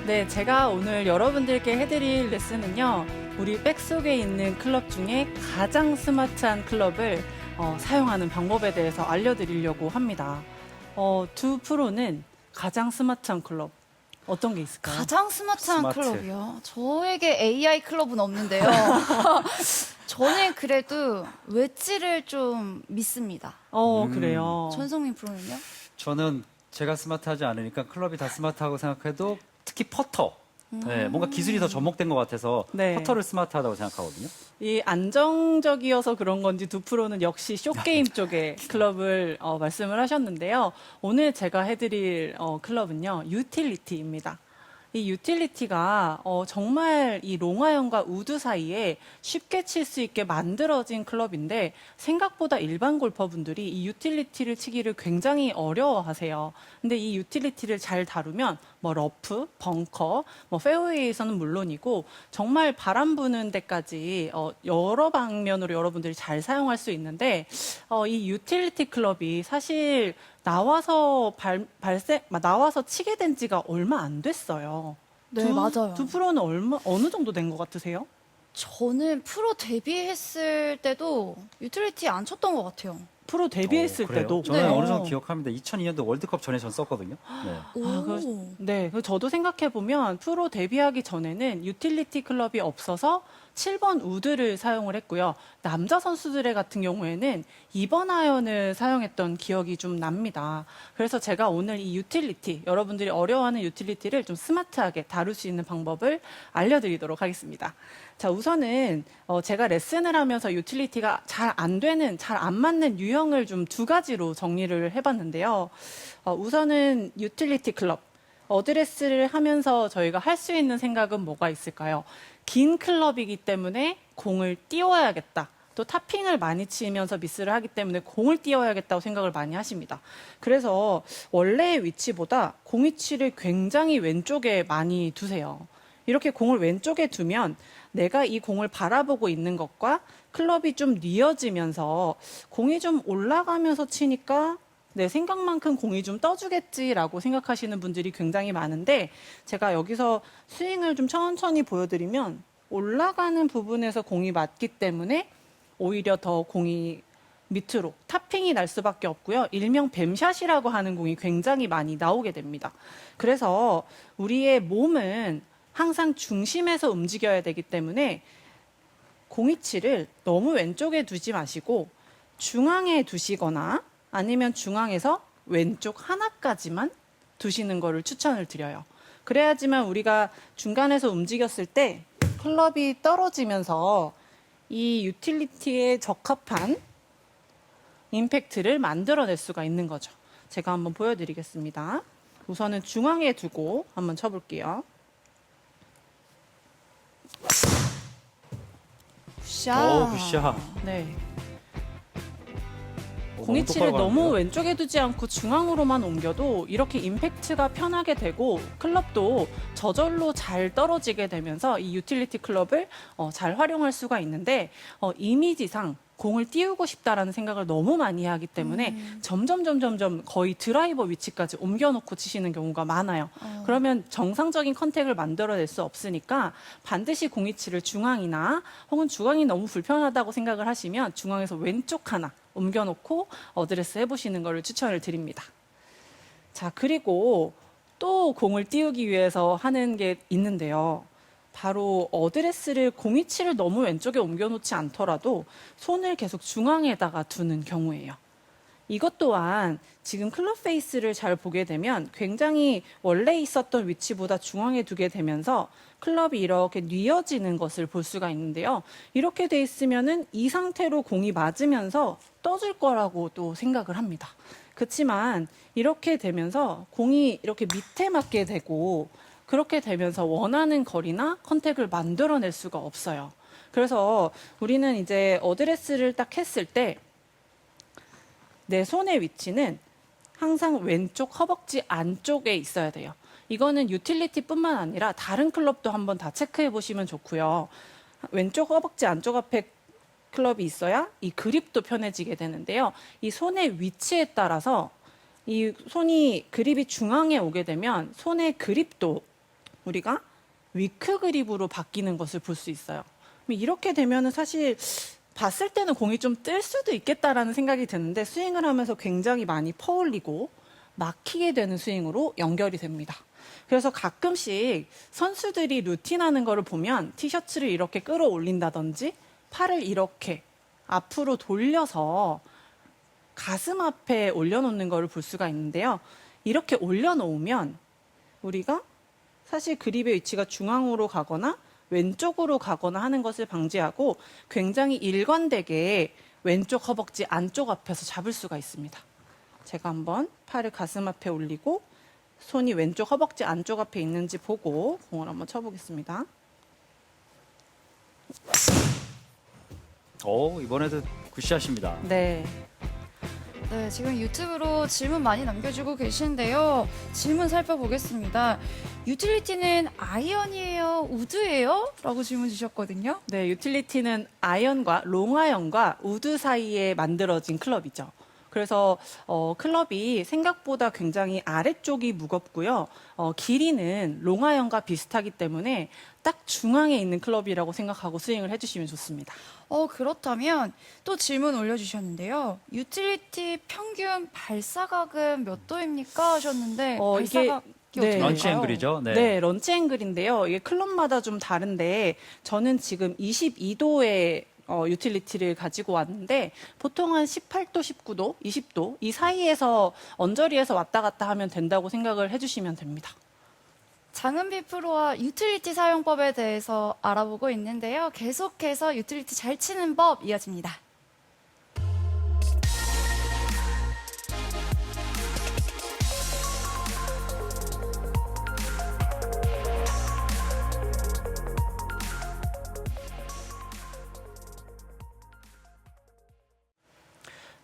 네, 제가 오늘 여러분들께 해드릴 레슨은요, 우리 백 속에 있는 클럽 중에 가장 스마트한 클럽을 사용하는 방법에 대해서 알려드리려고 합니다. 두 프로는 가장 스마트한 클럽, 어떤 게 있을까요? 가장 스마트한 스마트. 클럽이요? 저에게 AI 클럽은 없는데요. 저는 그래도 웨지를 좀 믿습니다. 그래요. 전성민 프로는요? 저는 제가 스마트하지 않으니까 클럽이 다 스마트하고 생각해도 특히 퍼터. 네, 뭔가 기술이 더 접목된 것 같아서 네. 퍼터를 스마트하다고 생각하거든요. 이 안정적이어서 그런 건지 두 프로는 역시 쇼게임 쪽의 클럽을 말씀을 하셨는데요. 오늘 제가 해드릴 클럽은요, 유틸리티입니다. 이 유틸리티가 정말 이 롱아이언과 우드 사이에 쉽게 칠 수 있게 만들어진 클럽인데 생각보다 일반 골퍼분들이 이 유틸리티를 치기를 굉장히 어려워하세요. 근데 이 유틸리티를 잘 다루면 뭐 러프, 벙커, 뭐 페어웨이에서는 물론이고 정말 바람 부는 데까지 여러 방면으로 여러분들이 잘 사용할 수 있는데 이 유틸리티 클럽이 사실 나와서 나와서 치게 된 지가 얼마 안 됐어요. 네, 맞아요. 두 프로는 어느 정도 된 것 같으세요? 저는 프로 데뷔했을 때도 유틸리티 안 쳤던 것 같아요. 프로 데뷔했을 그래요? 때도. 저는 네. 어느 정도 기억합니다. 2002년도 월드컵 전에 전 썼거든요. 네. 오. 네, 저도 생각해보면 프로 데뷔하기 전에는 유틸리티 클럽이 없어서 7번 우드를 사용을 했고요. 남자 선수들의 같은 경우에는 2번 아이언을 사용했던 기억이 좀 납니다. 그래서 제가 오늘 이 유틸리티, 여러분들이 어려워하는 유틸리티를 좀 스마트하게 다룰 수 있는 방법을 알려드리도록 하겠습니다. 자, 우선은 제가 레슨을 하면서 유틸리티가 잘 안 되는, 잘 안 맞는 유형을 좀 두 가지로 정리를 해봤는데요. 우선은 유틸리티 클럽. 어드레스를 하면서 저희가 할 수 있는 생각은 뭐가 있을까요? 긴 클럽이기 때문에 공을 띄워야겠다. 또 타핑을 많이 치면서 미스를 하기 때문에 공을 띄워야겠다고 생각을 많이 하십니다. 그래서 원래의 위치보다 공 위치를 굉장히 왼쪽에 많이 두세요. 이렇게 공을 왼쪽에 두면 내가 이 공을 바라보고 있는 것과 클럽이 좀 뉘어지면서 공이 좀 올라가면서 치니까 내 생각만큼 공이 좀 떠주겠지라고 생각하시는 분들이 굉장히 많은데 제가 여기서 스윙을 좀 천천히 보여드리면 올라가는 부분에서 공이 맞기 때문에 오히려 더 공이 밑으로 타핑이 날 수밖에 없고요. 일명 뱀샷이라고 하는 공이 굉장히 많이 나오게 됩니다. 그래서 우리의 몸은 항상 중심에서 움직여야 되기 때문에 공이치를 너무 왼쪽에 두지 마시고 중앙에 두시거나 아니면 중앙에서 왼쪽 하나까지만 두시는 거를 추천을 드려요. 그래야지만 우리가 중간에서 움직였을 때 클럽이 떨어지면서 이 유틸리티에 적합한 임팩트를 만들어낼 수가 있는 거죠. 제가 한번 보여드리겠습니다. 우선은 중앙에 두고 한번 쳐볼게요. 굿샷. 굿샷. 네. 너무 공이치를 똑바로 너무 가는데요? 왼쪽에 두지 않고 중앙으로만 옮겨도 이렇게 임팩트가 편하게 되고 클럽도 저절로 잘 떨어지게 되면서 이 유틸리티 클럽을 잘 활용할 수가 있는데 이미지상 공을 띄우고 싶다라는 생각을 너무 많이 하기 때문에 점점 거의 드라이버 위치까지 옮겨놓고 치시는 경우가 많아요. 그러면 정상적인 컨택을 만들어낼 수 없으니까 반드시 공이치를 중앙이나 혹은 중앙이 너무 불편하다고 생각을 하시면 중앙에서 왼쪽 하나 옮겨놓고 어드레스 해보시는 것을 추천을 드립니다. 자, 그리고 또 공을 띄우기 위해서 하는 게 있는데요. 바로 어드레스를 공이치를 너무 왼쪽에 옮겨놓지 않더라도 손을 계속 중앙에다가 두는 경우예요. 이것 또한 지금 클럽 페이스를 잘 보게 되면 굉장히 원래 있었던 위치보다 중앙에 두게 되면서 클럽이 이렇게 뉘어지는 것을 볼 수가 있는데요. 이렇게 돼 있으면은 이 상태로 공이 맞으면서 떠줄 거라고 또 생각을 합니다. 그렇지만 이렇게 되면서 공이 이렇게 밑에 맞게 되고 그렇게 되면서 원하는 거리나 컨택을 만들어낼 수가 없어요. 그래서 우리는 이제 어드레스를 딱 했을 때 내 손의 위치는 항상 왼쪽 허벅지 안쪽에 있어야 돼요. 이거는 유틸리티뿐만 아니라 다른 클럽도 한번 다 체크해 보시면 좋고요. 왼쪽 허벅지 안쪽 앞에 클럽이 있어야 이 그립도 편해지게 되는데요. 이 손의 위치에 따라서 이 손이 그립이 중앙에 오게 되면 손의 그립도 우리가 위크 그립으로 바뀌는 것을 볼 수 있어요. 이렇게 되면은 사실 봤을 때는 공이 좀 뜰 수도 있겠다라는 생각이 드는데 스윙을 하면서 굉장히 많이 퍼올리고 막히게 되는 스윙으로 연결이 됩니다. 그래서 가끔씩 선수들이 루틴하는 거를 보면 티셔츠를 이렇게 끌어올린다든지 팔을 이렇게 앞으로 돌려서 가슴 앞에 올려놓는 거를 볼 수가 있는데요. 이렇게 올려놓으면 우리가 사실 그립의 위치가 중앙으로 가거나 왼쪽으로 가거나 하는 것을 방지하고 굉장히 일관되게 왼쪽 허벅지 안쪽 앞에서 잡을 수가 있습니다. 제가 한번 팔을 가슴 앞에 올리고 손이 왼쪽 허벅지 안쪽 앞에 있는지 보고 공을 한번 쳐보겠습니다. 이번에도 굿샷입니다. 네. 네, 지금 유튜브로 질문 많이 남겨주고 계신데요. 질문 살펴보겠습니다. 유틸리티는 아이언이에요? 우드예요? 라고 질문 주셨거든요. 네, 유틸리티는 아이언과 롱아이언과 우드 사이에 만들어진 클럽이죠. 그래서 클럽이 생각보다 굉장히 아래쪽이 무겁고요. 길이는 롱아이언과 비슷하기 때문에 딱 중앙에 있는 클럽이라고 생각하고 스윙을 해주시면 좋습니다. 그렇다면 또 질문 올려주셨는데요. 유틸리티 평균 발사각은 몇 도입니까? 하셨는데 발사각이 네. 어떻게 런치 될까요? 앵글이죠. 네. 네, 런치 앵글인데요. 이게 클럽마다 좀 다른데 저는 지금 22도의 유틸리티를 가지고 왔는데 보통 한 18도, 19도, 20도 이 사이에서 언저리에서 왔다 갔다 하면 된다고 생각을 해주시면 됩니다. 장은비 프로와 유틸리티 사용법에 대해서 알아보고 있는데요. 계속해서 유틸리티 잘 치는 법 이어집니다.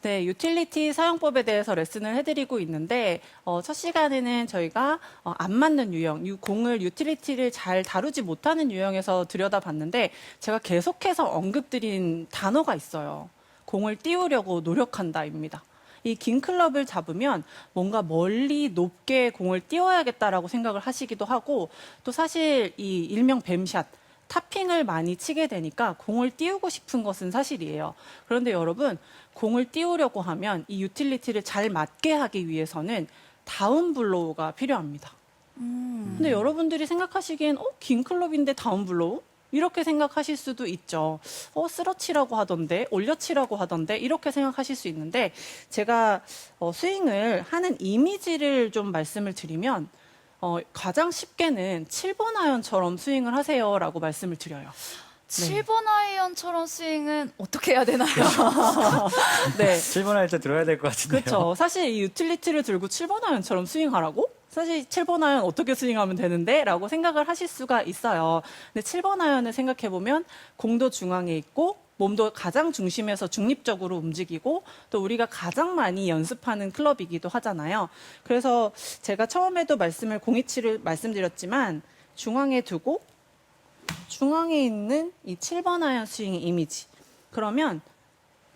네, 유틸리티 사용법에 대해서 레슨을 해드리고 있는데 첫 시간에는 저희가 안 맞는 유형, 공을 유틸리티를 잘 다루지 못하는 유형에서 들여다봤는데 제가 계속해서 언급드린 단어가 있어요. 공을 띄우려고 노력한다입니다. 이 긴 클럽을 잡으면 뭔가 멀리 높게 공을 띄워야겠다라고 생각을 하시기도 하고 또 사실 이 일명 뱀샷, 타핑을 많이 치게 되니까 공을 띄우고 싶은 것은 사실이에요. 그런데 여러분, 공을 띄우려고 하면 이 유틸리티를 잘 맞게 하기 위해서는 다운 블로우가 필요합니다. 근데 여러분들이 생각하시기엔 긴 클럽인데 다운 블로우? 이렇게 생각하실 수도 있죠. 쓰러치라고 하던데, 올려치라고 하던데 이렇게 생각하실 수 있는데 제가 스윙을 하는 이미지를 좀 말씀을 드리면 가장 쉽게는 7번 아이언처럼 스윙을 하세요라고 말씀을 드려요. 7번 아이언처럼 스윙은 어떻게 해야 되나요? 네. 7번 할 때 들어야 될 것 같은데요. 그렇죠. 사실 이 유틸리티를 들고 7번 아이언처럼 스윙하라고? 사실 7번 아이언 어떻게 스윙하면 되는데? 라고 생각을 하실 수가 있어요. 근데 7번 아이언을 생각해보면 공도 중앙에 있고 몸도 가장 중심에서 중립적으로 움직이고 또 우리가 가장 많이 연습하는 클럽이기도 하잖아요. 그래서 제가 처음에도 공이치를 말씀드렸지만 중앙에 두고 중앙에 있는 이 7번 아이언 스윙의 이미지. 그러면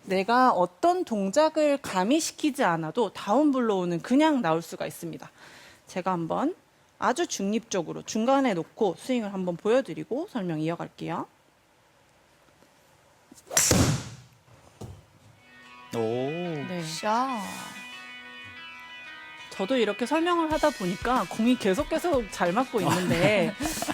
내가 어떤 동작을 가미시키지 않아도 다운 블로우는 그냥 나올 수가 있습니다. 제가 한번 아주 중립적으로 중간에 놓고 스윙을 한번 보여드리고 설명 이어갈게요. 네. 샤. 저도 이렇게 설명을 하다 보니까 공이 계속해서 잘 맞고 있는데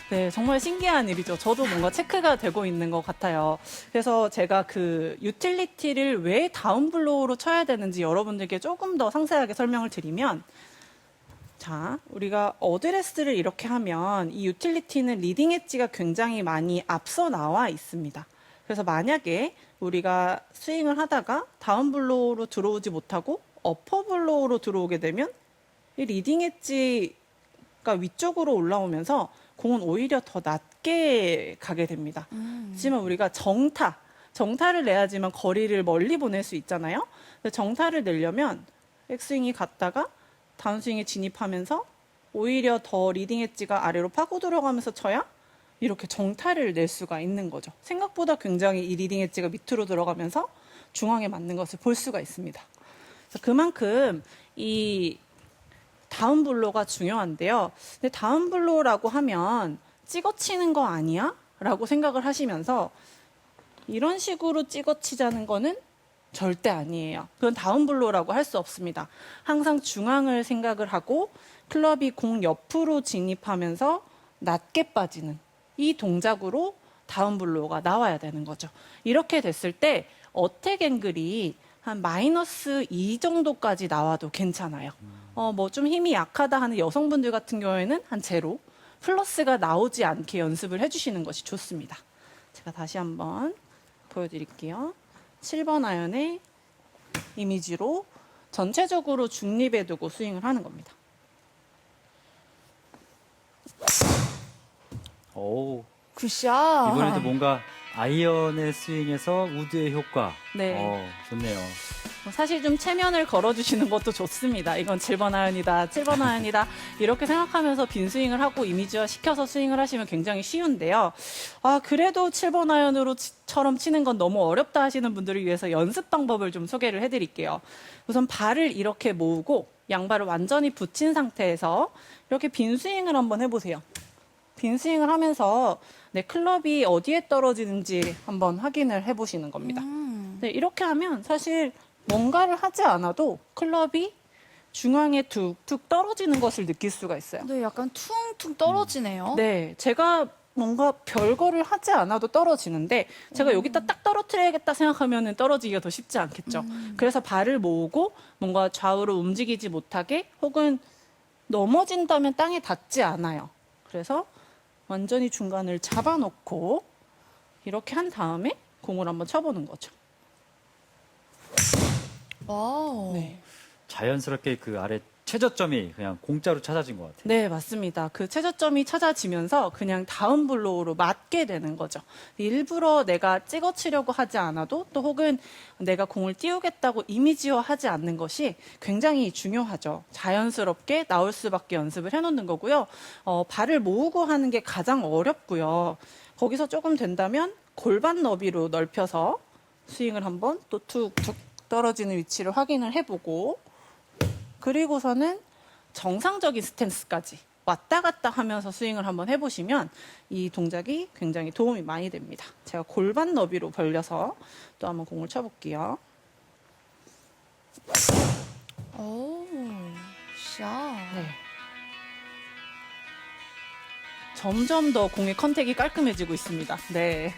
네, 정말 신기한 일이죠. 저도 뭔가 체크가 되고 있는 것 같아요. 그래서 제가 그 유틸리티를 왜 다운블로우로 쳐야 되는지 여러분들께 조금 더 상세하게 설명을 드리면 자, 우리가 어드레스를 이렇게 하면 이 유틸리티는 리딩 엣지가 굉장히 많이 앞서 나와 있습니다. 그래서 만약에 우리가 스윙을 하다가 다운블로우로 들어오지 못하고 어퍼블로우로 들어오게 되면 이 리딩 엣지가 위쪽으로 올라오면서 공은 오히려 더 낮게 가게 됩니다. 하지만 우리가 정타를 내야지만 거리를 멀리 보낼 수 있잖아요. 근데 정타를 내려면 백스윙이 갔다가 다운스윙에 진입하면서 오히려 더 리딩 엣지가 아래로 파고 들어가면서 쳐야 이렇게 정타를 낼 수가 있는 거죠. 생각보다 굉장히 이 리딩 엣지가 밑으로 들어가면서 중앙에 맞는 것을 볼 수가 있습니다. 그래서 그만큼 이 다운 블로가 중요한데요. 근데 다운 블로라고 하면 찍어치는 거 아니야? 라고 생각을 하시면서 이런 식으로 찍어치자는 거는 절대 아니에요. 그건 다운 블로라고 할 수 없습니다. 항상 중앙을 생각을 하고 클럽이 공 옆으로 진입하면서 낮게 빠지는 이 동작으로 다운 블로가 나와야 되는 거죠. 이렇게 됐을 때 어택 앵글이 한 마이너스 2 정도까지 나와도 괜찮아요. 뭐 좀 힘이 약하다 하는 여성분들 같은 경우에는 한 제로, 플러스가 나오지 않게 연습을 해주시는 것이 좋습니다. 제가 다시 한번 보여드릴게요. 7번 아이언의 이미지로 전체적으로 중립에 두고 스윙을 하는 겁니다. 오, 굿샷. 이번에도 뭔가 아이언의 스윙에서 우드의 효과. 네. 좋네요. 사실 좀 체면을 걸어주시는 것도 좋습니다. 이건 7번 아이언이다, 7번 아이언이다 이렇게 생각하면서 빈 스윙을 하고 이미지화 시켜서 스윙을 하시면 굉장히 쉬운데요. 그래도 7번 아이언으로처럼 치는 건 너무 어렵다 하시는 분들을 위해서 연습 방법을 좀 소개를 해드릴게요. 우선 발을 이렇게 모으고 양발을 완전히 붙인 상태에서 이렇게 빈 스윙을 한번 해보세요. 빈 스윙을 하면서 내 클럽이 어디에 떨어지는지 한번 확인을 해보시는 겁니다. 네, 이렇게 하면 사실 뭔가를 하지 않아도 클럽이 중앙에 툭툭 떨어지는 것을 느낄 수가 있어요. 네, 약간 퉁퉁 떨어지네요. 네, 제가 뭔가 별거를 하지 않아도 떨어지는데 제가 여기다 딱 떨어뜨려야겠다 생각하면 떨어지기가 더 쉽지 않겠죠. 그래서 발을 모으고 뭔가 좌우로 움직이지 못하게 혹은 넘어진다면 땅에 닿지 않아요. 그래서 완전히 중간을 잡아놓고 이렇게 한 다음에 공을 한번 쳐보는 거죠. 와우. 네. 자연스럽게 그 아래 최저점이 그냥 공짜로 찾아진 것 같아요. 네, 맞습니다. 그 최저점이 찾아지면서 그냥 다운 블로우로 맞게 되는 거죠. 일부러 내가 찍어치려고 하지 않아도 또 혹은 내가 공을 띄우겠다고 이미지화 하지 않는 것이 굉장히 중요하죠. 자연스럽게 나올 수밖에 연습을 해놓는 거고요. 발을 모으고 하는 게 가장 어렵고요. 거기서 조금 된다면 골반 너비로 넓혀서 스윙을 한번 또 툭툭 떨어지는 위치를 확인을 해보고 그리고서는 정상적인 스탠스까지 왔다 갔다 하면서 스윙을 한번 해보시면 이 동작이 굉장히 도움이 많이 됩니다. 제가 골반 너비로 벌려서 또 한번 공을 쳐볼게요. 오, 샷. 네. 점점 더 공의 컨택이 깔끔해지고 있습니다. 네.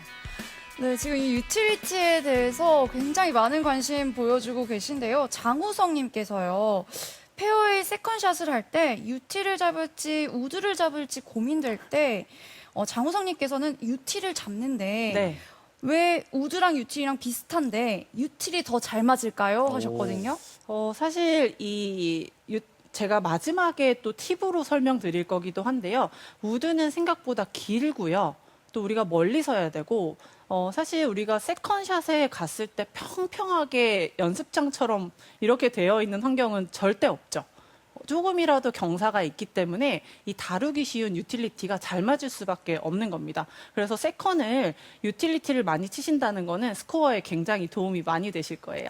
네, 지금 이 유틸리티에 대해서 굉장히 많은 관심 보여주고 계신데요. 장우성님께서요. 페어웨이 세컨샷을 할 때 유티를 잡을지 우드를 잡을지 고민될 때 장우성님께서는 유티를 잡는데 네. 왜 우드랑 유틸이랑 비슷한데 유틸이 더 잘 맞을까요? 하셨거든요. 사실 제가 마지막에 또 팁으로 설명드릴 거기도 한데요. 우드는 생각보다 길고요. 또 우리가 멀리 서야 되고 사실 우리가 세컨샷에 갔을 때 평평하게 연습장처럼 이렇게 되어 있는 환경은 절대 없죠. 조금이라도 경사가 있기 때문에 이 다루기 쉬운 유틸리티가 잘 맞을 수밖에 없는 겁니다. 그래서 세컨을 유틸리티를 많이 치신다는 거는 스코어에 굉장히 도움이 많이 되실 거예요.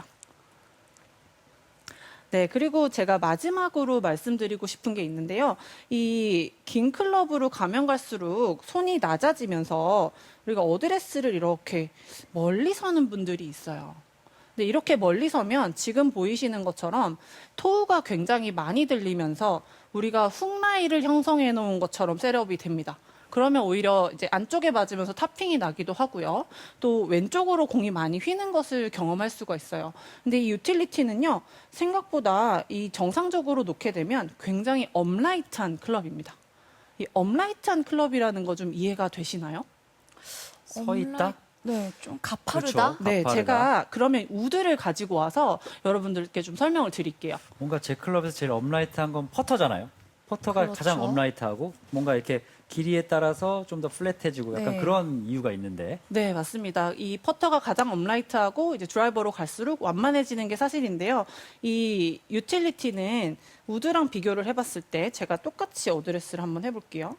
네, 그리고 제가 마지막으로 말씀드리고 싶은 게 있는데요. 이 긴 클럽으로 가면 갈수록 손이 낮아지면서 우리가 어드레스를 이렇게 멀리 서는 분들이 있어요. 근데 이렇게 멀리 서면 지금 보이시는 것처럼 토우가 굉장히 많이 들리면서 우리가 훅라이를 형성해 놓은 것처럼 셋업이 됩니다. 그러면 오히려 이제 안쪽에 맞으면서 탑핑이 나기도 하고요. 또 왼쪽으로 공이 많이 휘는 것을 경험할 수가 있어요. 근데 이 유틸리티는요, 생각보다 이 정상적으로 놓게 되면 굉장히 업라이트한 클럽입니다. 이 업라이트한 클럽이라는 거 좀 이해가 되시나요? 서 있다? 네, 좀 가파르다. 그렇죠. 네, 가파르다. 제가 그러면 우드를 가지고 와서 여러분들께 좀 설명을 드릴게요. 뭔가 제 클럽에서 제일 업라이트한 건 퍼터잖아요. 퍼터가 그렇죠. 가장 업라이트하고 뭔가 이렇게 길이에 따라서 좀 더 플랫해지고 약간 네. 그런 이유가 있는데 네, 맞습니다. 이 퍼터가 가장 업라이트하고 이제 드라이버로 갈수록 완만해지는 게 사실인데요. 이 유틸리티는 우드랑 비교를 해봤을 때 제가 똑같이 어드레스를 한번 해볼게요.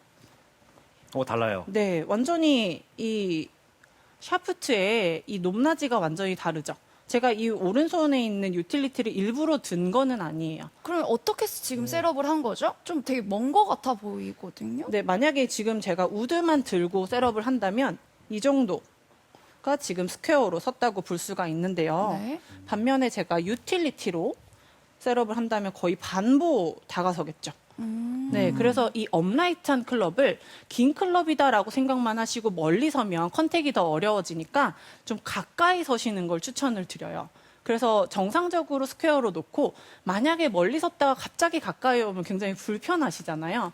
달라요. 네, 완전히 이 샤프트의 이 높낮이가 완전히 다르죠. 제가 이 오른손에 있는 유틸리티를 일부러 든 거는 아니에요. 그럼 어떻게 지금 셋업을 한 거죠? 좀 되게 먼 거 같아 보이거든요. 네, 만약에 지금 제가 우드만 들고 셋업을 한다면 이 정도가 지금 스퀘어로 섰다고 볼 수가 있는데요. 네. 반면에 제가 유틸리티로 셋업을 한다면 거의 반보 다가서겠죠. 네, 그래서 이 업라이트한 클럽을 긴 클럽이다라고 생각만 하시고 멀리 서면 컨택이 더 어려워지니까 좀 가까이 서시는 걸 추천을 드려요. 그래서 정상적으로 스퀘어로 놓고 만약에 멀리 섰다가 갑자기 가까이 오면 굉장히 불편하시잖아요.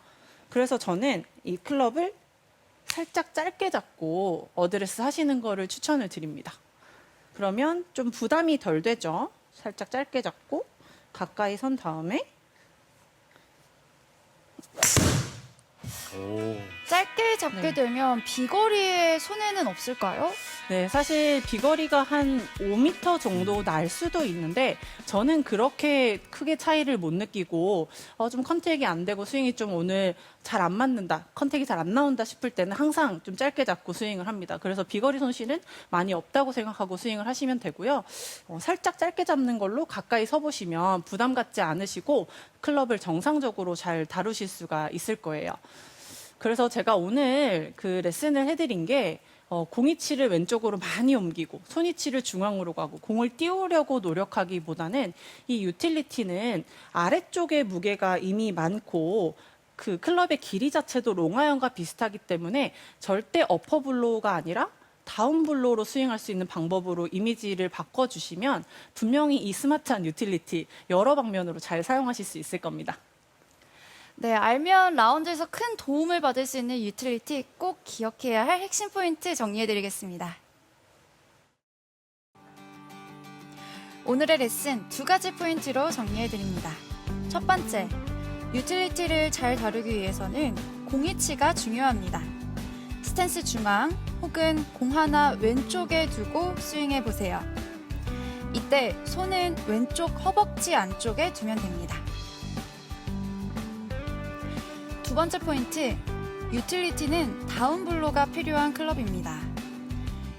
그래서 저는 이 클럽을 살짝 짧게 잡고 어드레스 하시는 거를 추천을 드립니다. 그러면 좀 부담이 덜 되죠. 살짝 짧게 잡고 가까이 선 다음에 짧게 잡게 네. 되면 비거리에 손해는 없을까요? 네, 사실 비거리가 한 5m 정도 날 수도 있는데 저는 그렇게 크게 차이를 못 느끼고 좀 컨택이 안 되고 스윙이 좀 오늘 잘 안 맞는다, 컨택이 잘 안 나온다 싶을 때는 항상 좀 짧게 잡고 스윙을 합니다. 그래서 비거리 손실은 많이 없다고 생각하고 스윙을 하시면 되고요. 살짝 짧게 잡는 걸로 가까이 서보시면 부담 갖지 않으시고 클럽을 정상적으로 잘 다루실 수가 있을 거예요. 그래서 제가 오늘 그 레슨을 해드린 게 공이치를 왼쪽으로 많이 옮기고 손이치를 중앙으로 가고 공을 띄우려고 노력하기보다는 이 유틸리티는 아래쪽에 무게가 이미 많고 그 클럽의 길이 자체도 롱아이언과 비슷하기 때문에 절대 어퍼 블로우가 아니라 다운 블로우로 스윙할 수 있는 방법으로 이미지를 바꿔주시면 분명히 이 스마트한 유틸리티 여러 방면으로 잘 사용하실 수 있을 겁니다. 네, 알면 라운드에서 큰 도움을 받을 수 있는 유틸리티 꼭 기억해야 할 핵심 포인트 정리해드리겠습니다. 오늘의 레슨 2가지 포인트로 정리해드립니다. 첫 번째, 유틸리티를 잘 다루기 위해서는 공이치가 중요합니다. 스탠스 중앙 혹은 공 하나 왼쪽에 두고 스윙해보세요. 이때 손은 왼쪽 허벅지 안쪽에 두면 됩니다. 두 번째 포인트, 유틸리티는 다운 블로가 필요한 클럽입니다.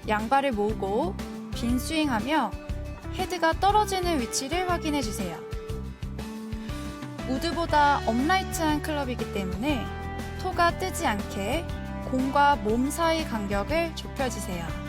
양발을 모으고 빈 스윙하며 헤드가 떨어지는 위치를 확인해 주세요. 우드보다 업라이트한 클럽이기 때문에 토가 뜨지 않게 공과 몸 사이 간격을 좁혀주세요.